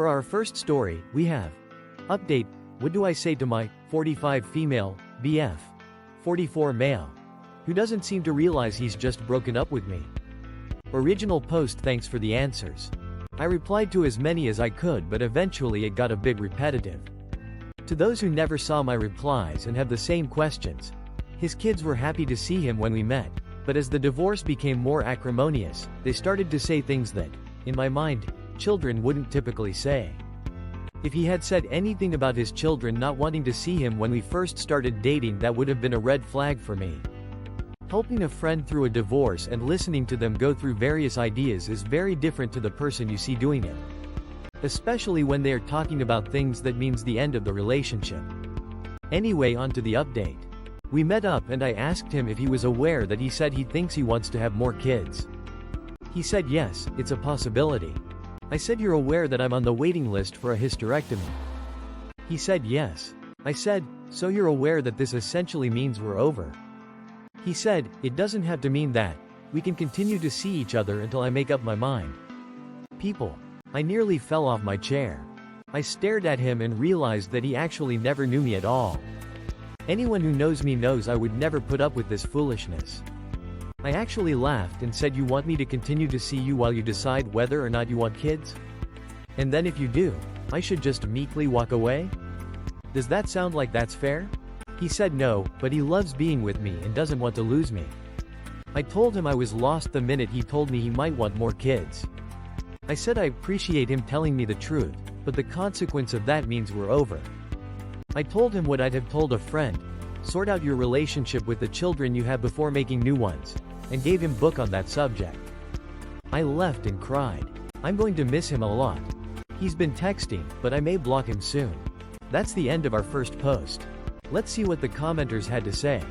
For our first story, we have update, what do I say to my 45 female BF 44 male who doesn't seem to realize he's just broken up with me? Original post, thanks for the answers. I replied to as many as I could, but eventually it got a bit repetitive. To those who never saw my replies and have the same questions, his kids were happy to see him when we met, but as the divorce became more acrimonious, they started to say things that, in my mind, children wouldn't typically say. If he had said anything about his children not wanting to see him when we first started dating, that would have been a red flag for me. Helping a friend through a divorce and listening to them go through various ideas is very different to the person you see doing it. Especially when they are talking about things that means the end of the relationship. Anyway, on to the update. We met up and I asked him if he was aware that he said he thinks he wants to have more kids. He said yes, it's a possibility. I said, you're aware that I'm on the waiting list for a hysterectomy? He said yes. I said, so you're aware that this essentially means we're over? He said, it doesn't have to mean that. We can continue to see each other until I make up my mind. People. I nearly fell off my chair. I stared at him and realized that he actually never knew me at all. Anyone who knows me knows I would never put up with this foolishness. I actually laughed and said, you want me to continue to see you while you decide whether or not you want kids? And then if you do, I should just meekly walk away? Does that sound like that's fair? He said no, but he loves being with me and doesn't want to lose me. I told him I was lost the minute he told me he might want more kids. I said I appreciate him telling me the truth, but the consequence of that means we're over. I told him what I'd have told a friend: sort out your relationship with the children you have before making new ones, and gave him book on that subject. I left and cried. I'm going to miss him a lot. He's been texting, but I may block him soon. That's the end of our first post. Let's see what the commenters had to say.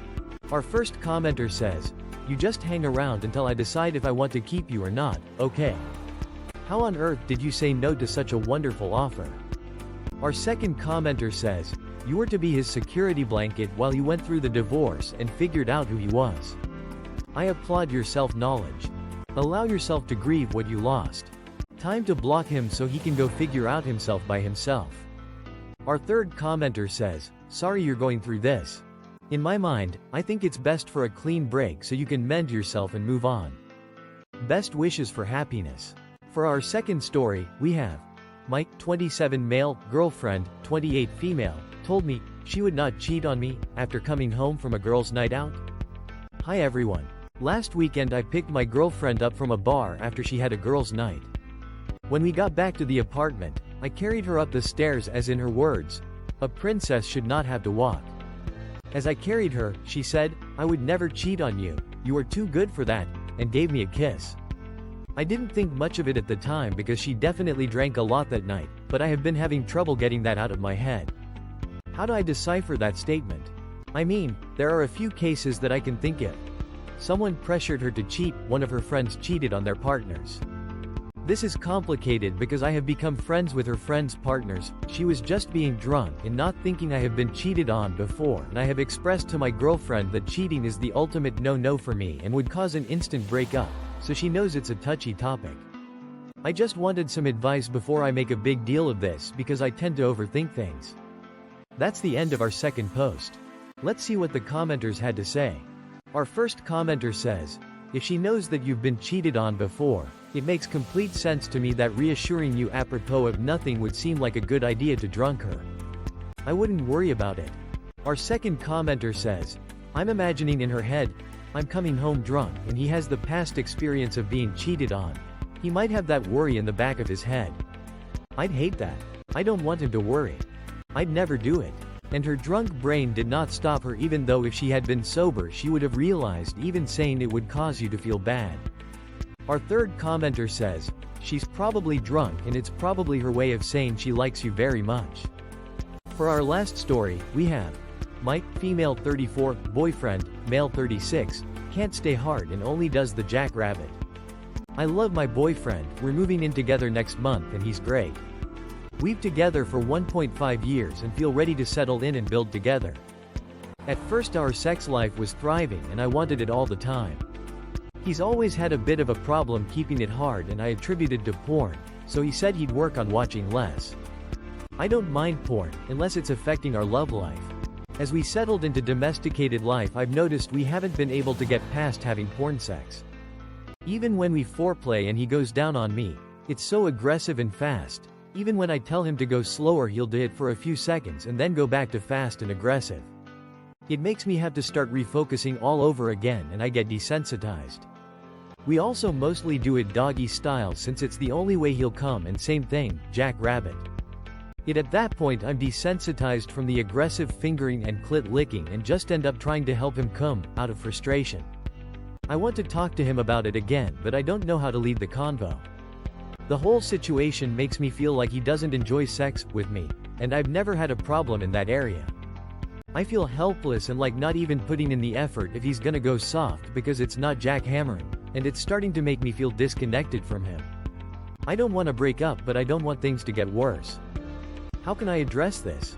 Our first commenter says, you just hang around until I decide if I want to keep you or not, okay? How on earth did you say no to such a wonderful offer? Our second commenter says, you were to be his security blanket while you went through the divorce and figured out who he was. I applaud your self-knowledge. Allow yourself to grieve what you lost. Time to block him so he can go figure out himself by himself. Our third commenter says, sorry you're going through this. In my mind, I think it's best for a clean break so you can mend yourself and move on. Best wishes for happiness. For our second story, we have Mike, 27 male, girlfriend, 28 female, told me she would not cheat on me after coming home from a girls' night out. Hi everyone. Last weekend I picked my girlfriend up from a bar after she had a girls' night. When we got back to the apartment, I carried her up the stairs, as in her words, a princess should not have to walk. As I carried her, she said, I would never cheat on you, you are too good for that, and gave me a kiss. I didn't think much of it at the time because she definitely drank a lot that night, but I have been having trouble getting that out of my head. How do I decipher that statement? I mean, there are a few cases that I can think of. Someone pressured her to cheat, one of her friends cheated on their partners. This is complicated because I have become friends with her friends' partners. She was just being drunk and not thinking I have been cheated on before, and I have expressed to my girlfriend that cheating is the ultimate no-no for me and would cause an instant breakup, so she knows it's a touchy topic. I just wanted some advice before I make a big deal of this because I tend to overthink things. That's the end of our second post. Let's see what the commenters had to say. Our first commenter says, if she knows that you've been cheated on before, it makes complete sense to me that reassuring you apropos of nothing would seem like a good idea to drunk her. I wouldn't worry about it. Our second commenter says, I'm imagining in her head, I'm coming home drunk and he has the past experience of being cheated on. He might have that worry in the back of his head. I'd hate that. I don't want him to worry. I'd never do it. And her drunk brain did not stop her, even though if she had been sober she would have realized even saying it would cause you to feel bad. Our third commenter says, she's probably drunk and it's probably her way of saying she likes you very much. For our last story, we have Mike, female 34, boyfriend, male 36, can't stay hard and only does the jackrabbit. I love my boyfriend, we're moving in together next month and he's great. We've together for 1.5 years and feel ready to settle in and build together. At first our sex life was thriving and I wanted it all the time. He's always had a bit of a problem keeping it hard and I attributed to porn, so he said he'd work on watching less. I don't mind porn, unless it's affecting our love life. As we settled into domesticated life, I've noticed we haven't been able to get past having porn sex. Even when we foreplay and he goes down on me, it's so aggressive and fast. Even when I tell him to go slower, he'll do it for a few seconds and then go back to fast and aggressive. It makes me have to start refocusing all over again, and I get desensitized. We also mostly do it doggy style since it's the only way he'll come, and same thing, jackrabbit. At that point I'm desensitized from the aggressive fingering and clit licking and just end up trying to help him come, out of frustration. I want to talk to him about it again, but I don't know how to lead the convo. The whole situation makes me feel like he doesn't enjoy sex with me, and I've never had a problem in that area. I feel helpless and like not even putting in the effort if he's gonna go soft because it's not jackhammering, and it's starting to make me feel disconnected from him. I don't want to break up, but I don't want things to get worse. How can I address this?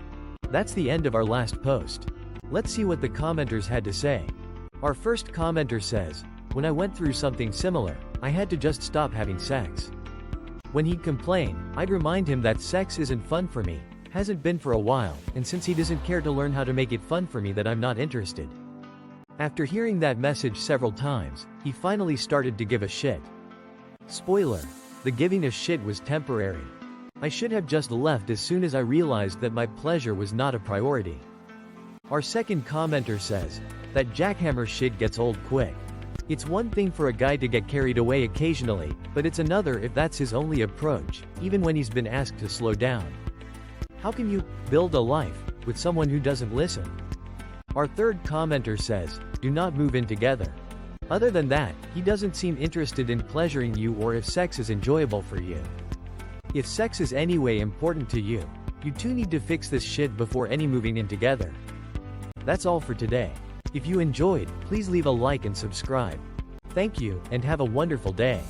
That's the end of our last post. Let's see what the commenters had to say. Our first commenter says, "When I went through something similar, I had to just stop having sex. When he'd complain, I'd remind him that sex isn't fun for me, hasn't been for a while, and since he doesn't care to learn how to make it fun for me, that I'm not interested." After hearing that message several times, he finally started to give a shit. Spoiler: the giving a shit was temporary. I should have just left as soon as I realized that my pleasure was not a priority. Our second commenter says, "That jackhammer shit gets old quick. It's one thing for a guy to get carried away occasionally, but it's another if that's his only approach, even when he's been asked to slow down. How can you build a life with someone who doesn't listen?" Our third commenter says, "Do not move in together. Other than that, he doesn't seem interested in pleasuring you or if sex is enjoyable for you. If sex is anyway important to you, you two need to fix this shit before any moving in together." That's all for today. If you enjoyed, please leave a like and subscribe. Thank you, and have a wonderful day.